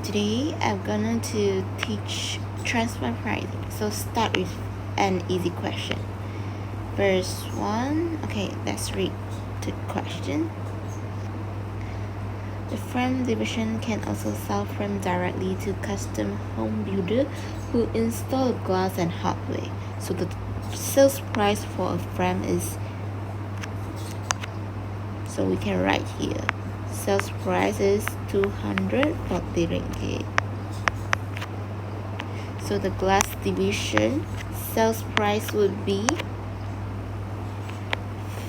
Today I'm gonna to teach transfer pricing. So start with an easy question. First one, okay, let's read the question. The frame division can also sell frame directly to custom home builder who install glass and hardware. So the sales price for a frame is, so we can write here, sales price is 240 ringgit. So the glass division sales price would be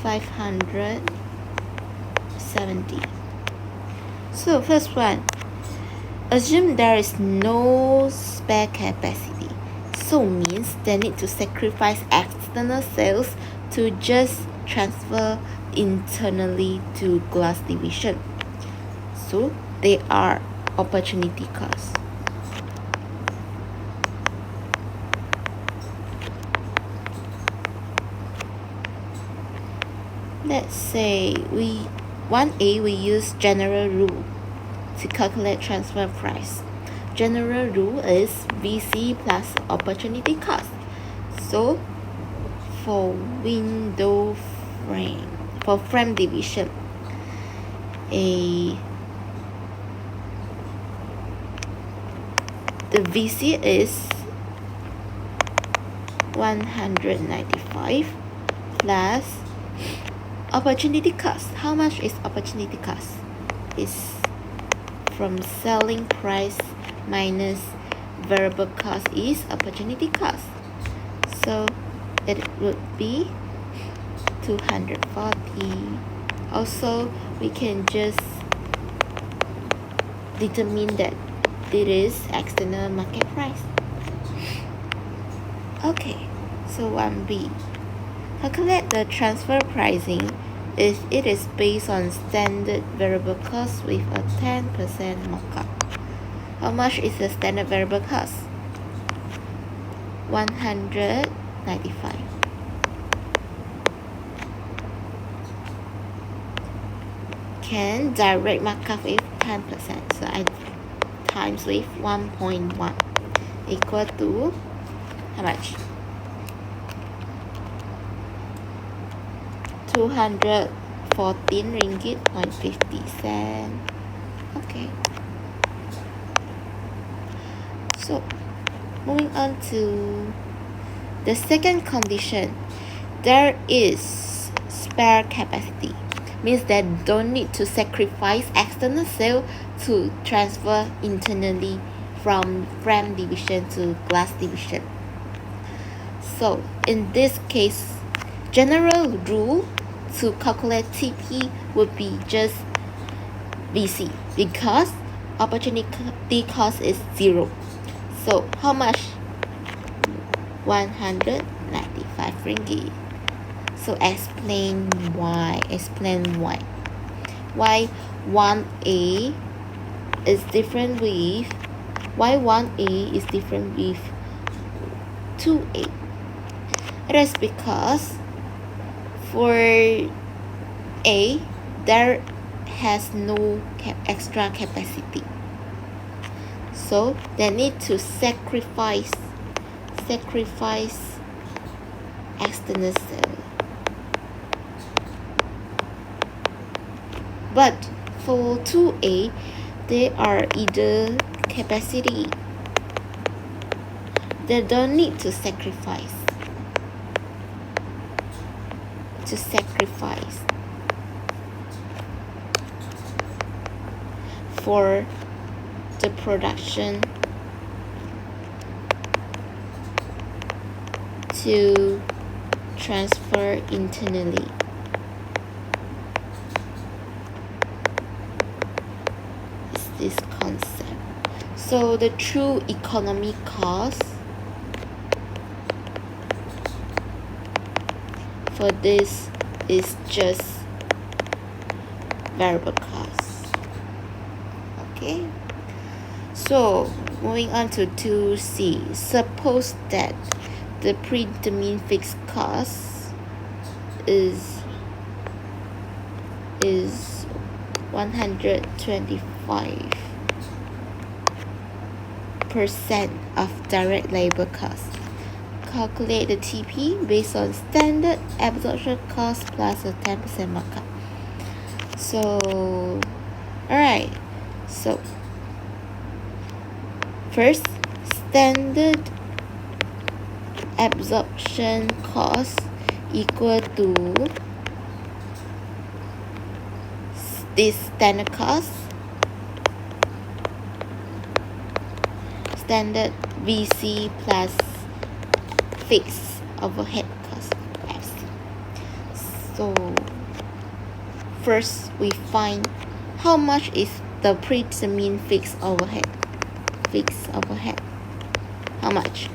570. So first one, assume there is no spare capacity. So means they need to sacrifice external sales to just transfer internally to glass division. So they are opportunity costs. Let's say 1A we use general rule to calculate transfer price. General rule is VC plus opportunity cost. So for window frame, for frame division, the VC is 195 plus opportunity cost. How much is opportunity cost? Is from selling price minus variable cost is opportunity cost. So it would be 240. Also, we can just determine that it is external market price. Okay, so 1B. Calculate the transfer pricing if it is based on standard variable cost with a 10% markup. How much is the standard variable cost? 195. Can direct markup with 10%. So I times with 1.1 equal to how much? 214 ringgit 50 cent. Okay. So moving on to the second condition, there is spare capacity. Means that don't need to sacrifice external sale to transfer internally from frame division to glass division. So in this case, general rule to calculate TP would be just VC because opportunity cost is 0. So how much? 195 ringgit. So explain why. Why 1A is different with 1A is different with 2A. It is because for A there has no extra capacity. So they need to sacrifice external sale. But for 2A, they are either capacity. They don't need to sacrifice. For the production to transfer internally. It's this concept. So the true economy cost for this is just variable cost. Okay. So moving on to 2C. Suppose that the predetermined fixed cost is 125 percent of direct labor cost. Calculate the TP based on standard absorption cost plus a 10% markup. So, alright, so first, standard absorption cost equal to this standard cost, standard VC plus fixed overhead cost FC. So first we find how much is the predetermined fixed overhead. How much?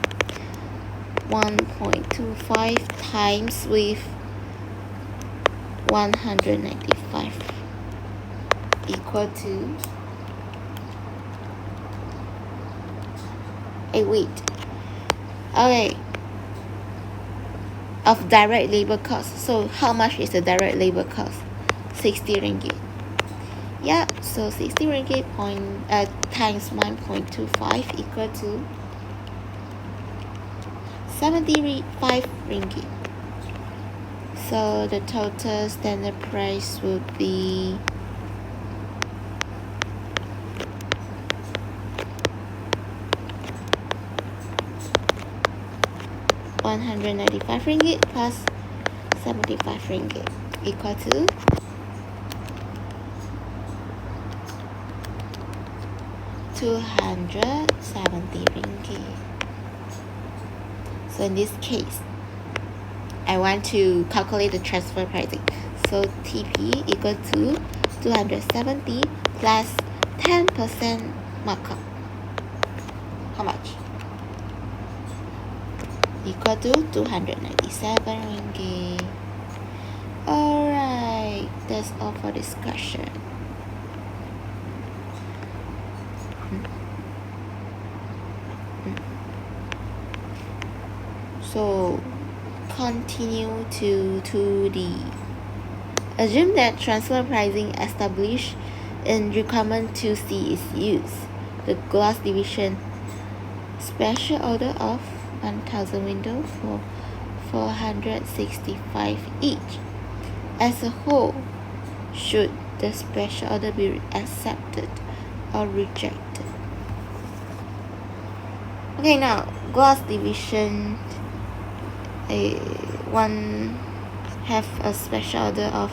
1.25 times with 195 equal to okay, of direct labor cost. So how much is the direct labor cost? 60 ringgit. Yeah, so 60 ringgit times 1.25 equal to 75 ringgit. So the total standard price would be ringgit plus 75 ringgit equal to 270 ringgit. So in this case, I want to calculate the transfer pricing. So TP equal to 270 plus 10% markup. How much? Equal to 297 ringgit. Alright, that's all for discussion. So continue to 2D. Assume that transfer pricing established in requirement 2C is used. The glass division special order of 1000 windows for 465 each. As a whole, should the special order be accepted or rejected? Okay, now glass division one have a special order of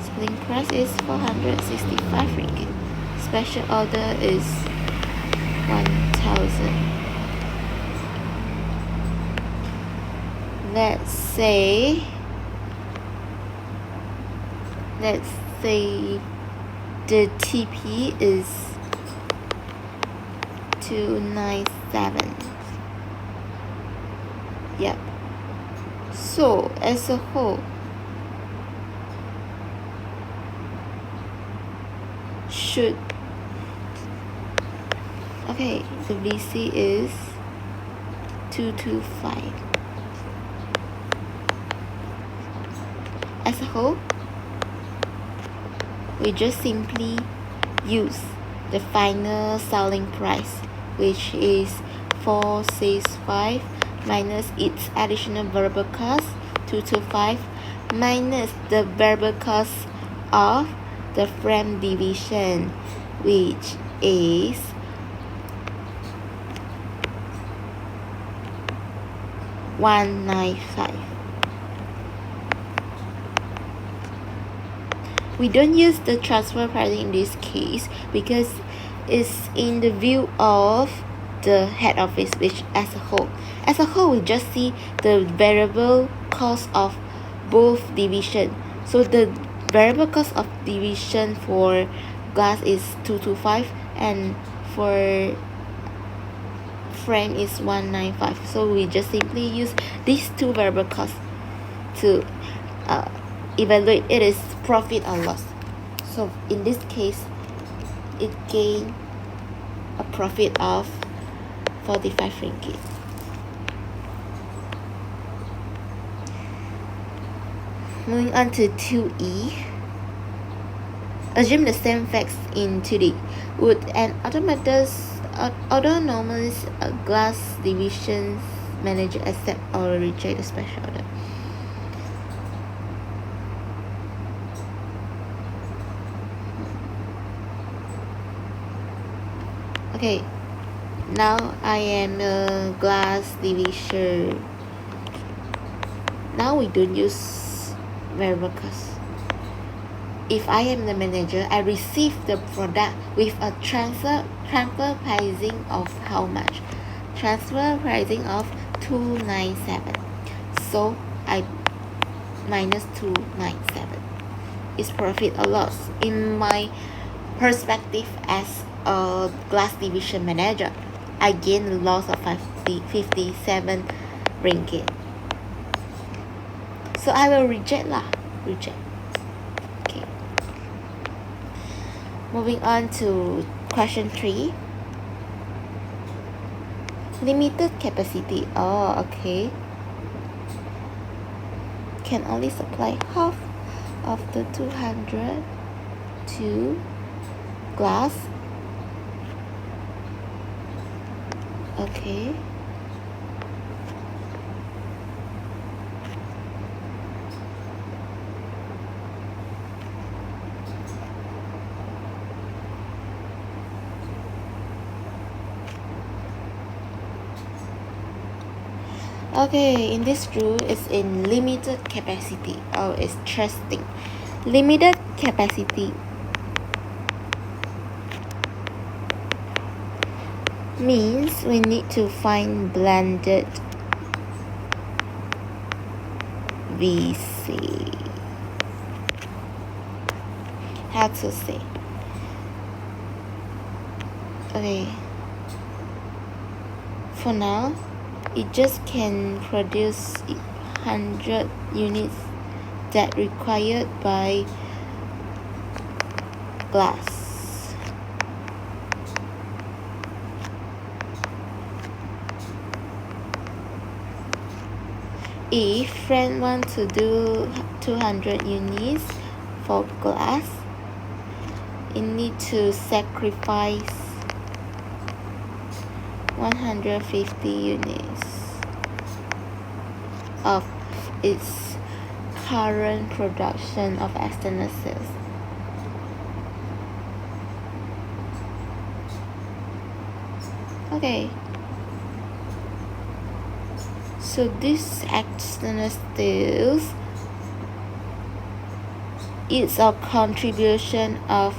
selling price is 465 ringgit. Special order is 1000. Let's say the TP is 297. Yep. So as a whole, should the VC is 225. As a whole, we just simply use the final selling price, which is 465 minus its additional variable cost 225 minus the variable cost of the frame division, which is 195. We don't use the transfer pricing in this case because it's in the view of the head office, which as a whole we just see the variable cost of both division. So the variable cost of division for glass is 225 and for frame is 195. So we just simply use these two variable costs to evaluate it is profit or loss. So in this case, it gained a profit of 45 ringgit. Moving on to 2E. Assume the same facts in 2D. Would an autonomous glass division manager accept or reject the special order? Okay, now I am a glass division. Now we don't use variable cost. If I am the manager, I receive the product with a transfer pricing of how much? Transfer pricing of 297. So I minus 297. Is profit or loss? In my perspective as a glass division manager, I gain a loss of 57 ringgit. So I will reject lah. Reject. Okay. Moving on to question 3. Limited capacity. Oh, okay. Can only supply half of the 200 to glass. Okay. Okay, in this rule, it's in limited capacity. Oh, it's interesting. Limited capacity means we need to find blended VC. How to say? Okay. For now, it just can produce 100 units that required by glass. If friend want to do 200 units for glass, it need to sacrifice 150 units of its current production of external sales. Okay. So this external sales is a contribution of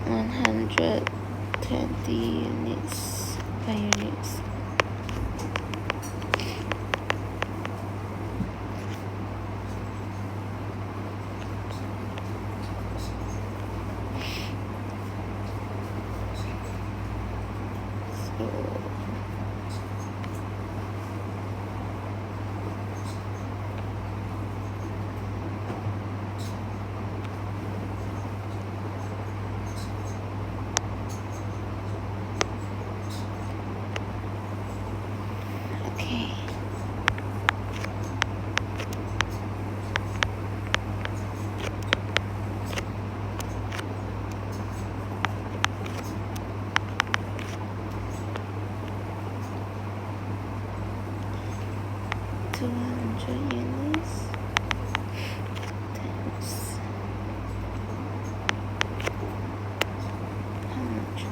120 units per units. Okay. Units times how much?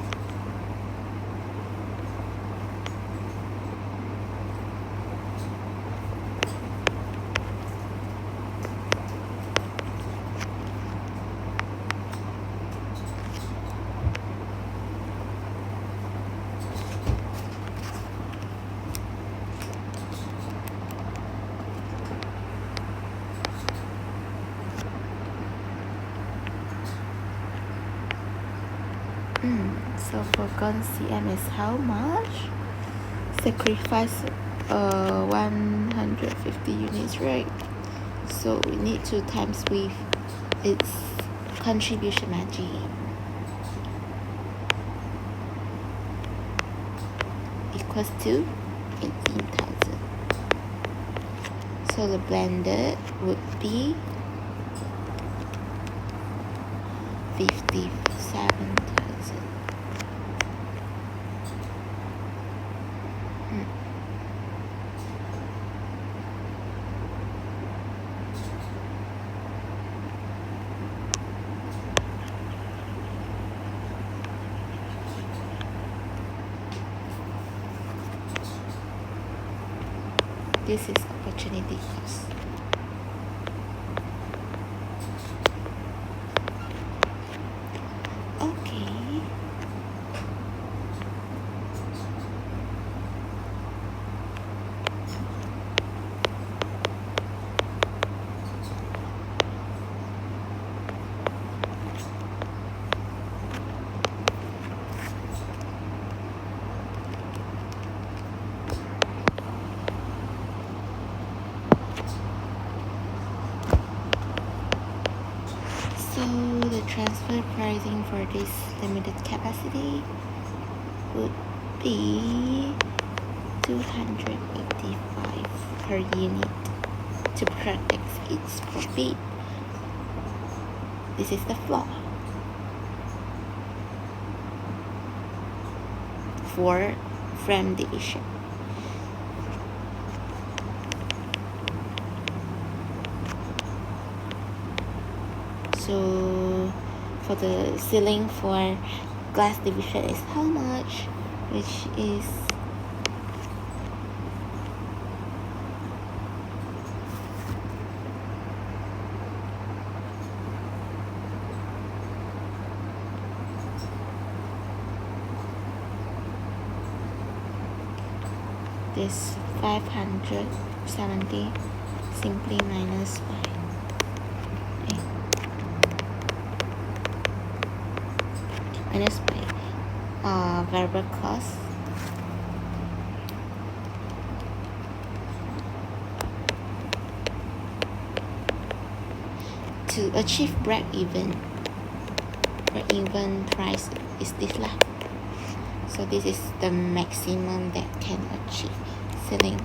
So for gun CM is how much? Sacrifice 150 units, right? So we need to times with its contribution margin equals to 18,000. So the blended would be 57,000. This is opportunity cost. Okay. So the transfer pricing for this limited capacity would be 285 per unit to protect its profit. This is the floor for frame division. So for the ceiling for glass division is how much? Which is this 570 simply minus by variable cost. To achieve break-even price is this lah. So this is the maximum that can achieve selling.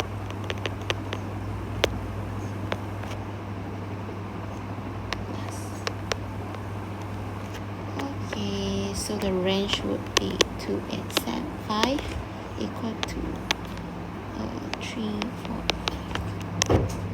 Okay, so the range would be 2875 equal to 345.